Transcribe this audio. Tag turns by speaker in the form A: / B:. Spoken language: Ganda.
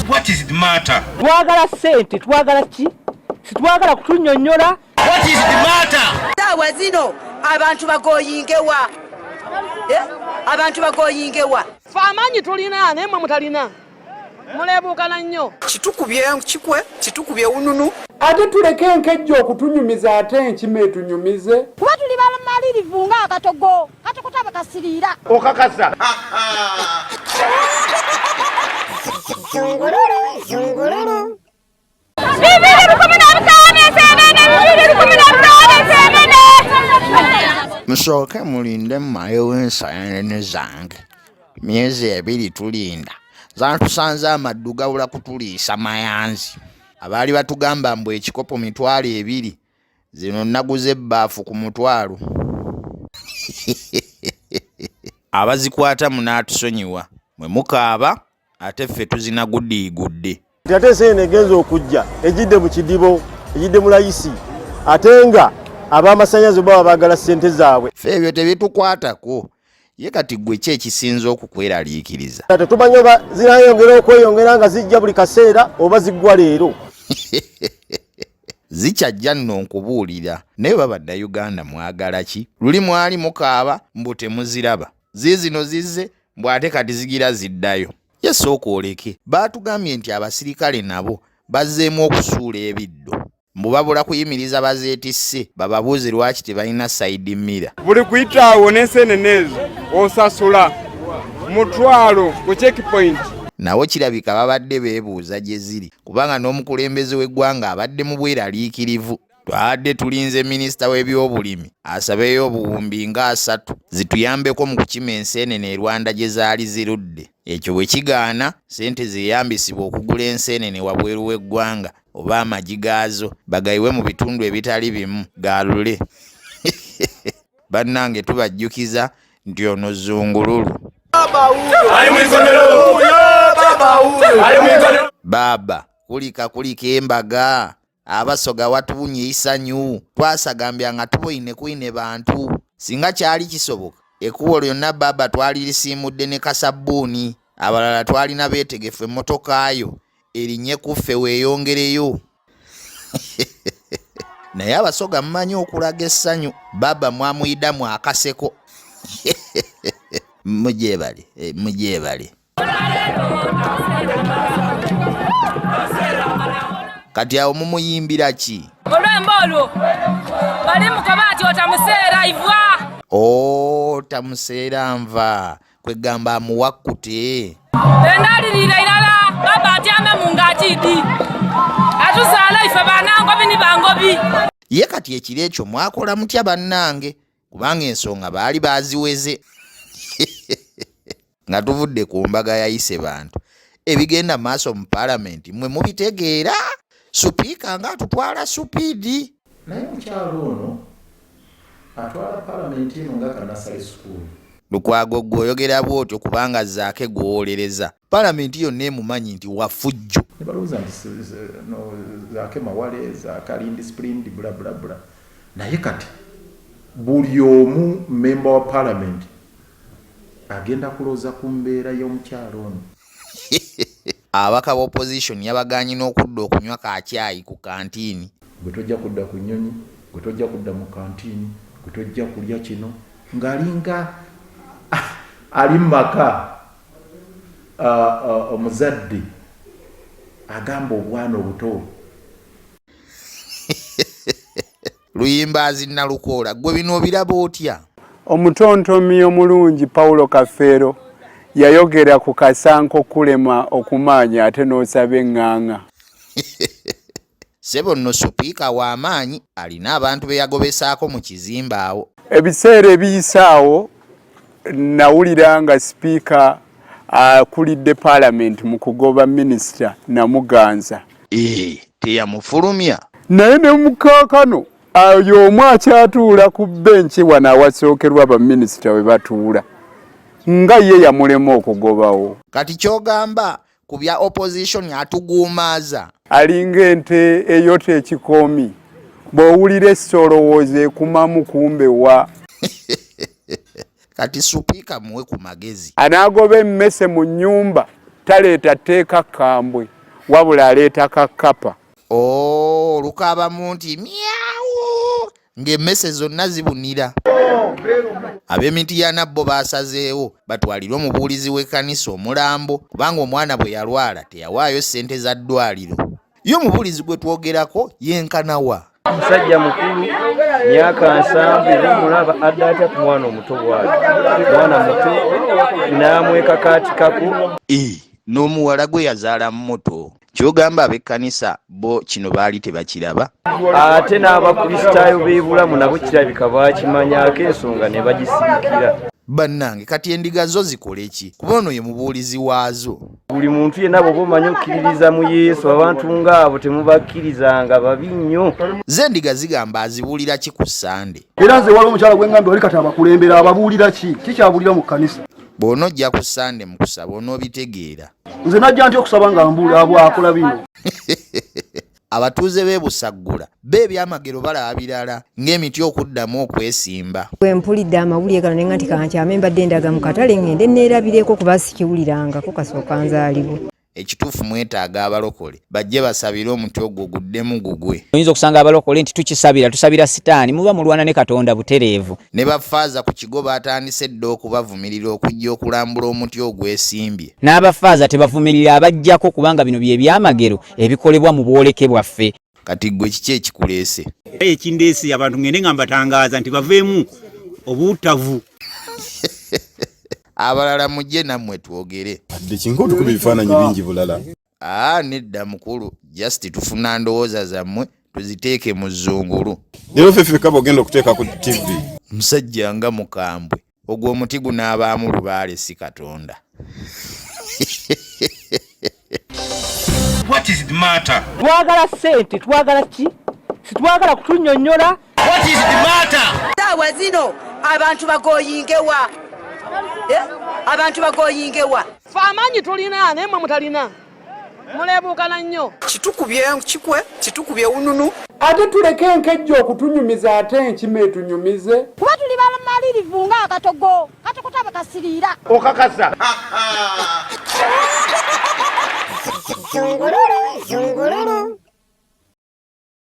A: What is the matter?
B: Twagala sente, twagala ki? Situwagala kutunnyonnyola.
A: What is the matter?
C: Saawa zino abantu bagoyingewa. Abantu bagoyingewa.
B: Fe amaanyi tulina naye mmwe mutalina. Muleebuukana nnyo.
C: Kitukubye kikwe, kitukubye ununu.
D: Ate tuleke enkejja okutunyumiza ate enkima etunyumize.
E: Kuba tuli bamalirivu ng'akatogo katokota bakasiriira.
A: Okakasa.
E: Zungululu, zungululu.
F: Musooke mulinde mmayo enseenene zange. Myezi 2 tulinda. Zantusanze amaddu gawula kutuliisa mayanzi. Abaali batugamba mbu ekikopo 200 zino naguze ebbaafu ku 100. Abazikwata munaatusonyiwa. Mwe mukaaba ate ffe tuzinaguddiigudde.
G: Ate enseenene genza okujja ejidde mu kidibo ejidde mu layisi ate nga ab'amasannyalaze baba baagala ssente zaabwe.
F: Ffe ebyo tebitukwatako. Ye kati gwe ki ekisinza okukweraliikiriza?
G: Tetumanyi oba zinayongera okweyongera nga zijja buli kaseera oba ziggwa leero.
F: Zikyajja nno nkubuulira naye baba Bannayuganda mwagala ki? Luli mwali mukaaba mbu temuziraba. Ziizino zizze mbw ate kati zigira ziddayo. Ye sooka oleke. Baatugambye nti abasirikale nabo bazzeemu okusuula ebiddo. Mbu babula kuyimiriza bazeetisse bababuuze lwaki tebalina side mirror.
D: Buli kuyitaawo n'enseenene ezo osasula $1,000 ku checkpoint.
F: Nawo kirabika babadde beebuuza gye ziri kubanga n'omukulembeze w'eggwanga abadde mu bweraliikirivu. Twadde tulinze minisita w'ebyobulimi asabeyo obuwumbi nga 3 zituyambeko mu kukima enseenene e Rwanda gye zaali zirudde. Ekyo bwe kigaana ssente zeeyambisibwa okugula enseenene wabweru w'eggwanga oba amagi gaazo bagayiwe mu bitundu ebitali bimu galule. Bannange tubajjukiza nti ono Zungululu. Baba kulika embaga abasoga watuunye isanyu twasagambya nga tuboine kwine bantu singa kyali kisoboka ekkubo lyonna baba twalirisiimudde ne kasabbuuni abalala twalina beetegefu emmotokaayo erinye kuffe weeyongereyo. Naye abasoga mmanyi okulaga essanyu baba mwamuyiddamu akaseko. Mujeebale. Kati awo mumuyimbira ki?
H: Olwembo olwo bali mu kabaati otamuseera ivwa.
F: Tamuseera nva kwegamba amuwakkute.
H: Endalirira irala baba atyame mu ngaatiidi atuzaala ife banangobi ni bangobi.
F: Ye kati ekiro ekyo mwakola mutya bannange kubanga ensonga baali baziweze. Nga tuvudde ku mbaga yayise bantu ebigenda maaso mu Parliament mwe mubitegeera. Supiika nga atutwala supiidi.
I: Naye mukyalo ono atwala Parliament eno nga kanasale school.
F: Lukwago gwe oyogera bw'otyo kubanga zaake gwowolereza. Parliament yonna emumanyi nti wafujjo.
I: Ne balowooza nti zaake mawale zaakalindi splindi bula bula bula. Naye kati buli omu member wa Parliament agenda kulooza ku mbeera y'omukyalo ono.
F: Abaka opposition yabagaanyi n'okudda okunywa kacyayi ku kantiini.
I: Gwe tojja kudda ku nnyonyi, gwe tojja kudda mu kantiini, gwe tojja kulya kino ng'alinga ali mu maka omuzadde agamba obwana obuto.
F: Luyimbazi Nalukoola gwe bino obiraba otya?
D: Omutontomi omulungi Paulo Kafeero yayogera ku kasanko kulema okumaanya ate n'osaba eŋŋaŋa.
F: Sebo nno supiika w'amaanyi alina abantu be yagobesaako mu kizimbe awo.
D: Ebiseera ebiyisaawo nawulira nga sipiika akulidde Parliament mu kugoba minisita Namuganza.
F: Teyamufulumya.
D: Naye ne mukaakano y'omu akyatuula ku benchi wano awasookerwa baminisita we batuula. Nga ye yamulema okugobawo.
F: Kati kyogamba ku bya opposition atuguumaaza.
D: Alinga ente eyota ekikoomi bw'owulira essolowooza ekumamu kumbe wa.
F: Kati supiika muwe ku magezi.
D: Anaagoba emmese mu nnyumba taleeta tteeka kambwe. wabula aleeta kakapa.
F: Lukabamu nti myawo ng'emmese zonna zibunira. Ab'emiti ya Nabbo baasazeewo batwalire omubuulizi w'ekkanisa omulambo kubanga omwana bwe yalwala teyawaayo ssente za ddwaliro. Ye omubuulizi gwe twogerako yenkanawa.
J: Musajja mukulu myaka 7 mulaba adda atya ku mwana omuto bw'ati. Mwana muto n'amweka kaatikako.
F: N'omuwala gwe yazaala muto. Kyogamba ab'ekkanisa bo kino baali tebakiraba.
J: Ate n'abakristaayo b'ebulamu nabo kirabika baakimanyako ensonga ne bagisirikira.
F: Bannange kati endiga zo zikole ki? Kuba ono ye mubuulizi waazo.
J: Buli muntu yenna bw'oba omanyi okkiririza mu Yesu, abantu ng'abo temubakkirizanga babi nnyo.
F: Ze endiga zigamba azibuulira ki ku Sande?
K: Era nze waliwo omukyala gwe ngambye oli kati abakulembera ababuulira ki? Kikyabulira mu kkanisa.
F: Bw'onojja ku Sande mu kusaba onoobitegeera.
K: Nze najja ntya okusaba nga mbuula bwakola bino.
F: Abatuuze b'e Busaggula b'ebyamagero balaba birala ng'emiti okuddamu okwesimba.
L: Bwe mpulidde amawulire gano ne nga nti kankyame mbadde ndaga mu katale ngende neerabireko kuba sikiwulirangako kasooka nzaalibwa.
F: Ekituufu mwetaaga abalokole bajje basabire omuti ogwo guddemu gugwe.
M: Oyinza okusanga abalokole nti tusabira sitaani muba mulwana ne Katonda butereevu.
F: Ne bafaaza ku kigo baatandise dda okubavumirira okujja okulambula omuti ogwesimbye.
M: N'abafaaza tebavumirira abajjako kubanga bino bye byamagero ebikolebwa mu bwoleke bwaffe.
F: Kati gwe kiki ekikuleese?
A: Ekindeesi abantu ngende nga mbatangaaza nti baveemu obuutavu.
F: Abalala mujje nammwe twogere.
G: Adde kinko tukuba ebifaananyi bingi bulala.
F: Nedda mukulu, just tufuna ndowooza zammwe tuziteeke mu ZUNGULU.
G: Leero ffe kaba ogenda okuteeka ku TV.
F: Musajja nga mukambwe ogwo omuti gunaabaamu lubaale si Katonda.
A: What is the matter?
B: Twagala ssente, twagala ki? Situwagala kutunnyonnyola.
A: What is the matter?
C: Saawa zino abantu bagoyingewa. Abantu bagoyingewa.
B: Ffe amaanyi tulina naye mmwe mutalina. Muleebuukana nnyo.
C: Kitukubye ununu.
D: Ate tuleke enkejja okutunyumiza ate enkima etunyumize.
E: Kuba tuli bamalirivu ng'akatogo katokota bakasiriira.
A: Okakasa.
E: Zungulu, zungulu.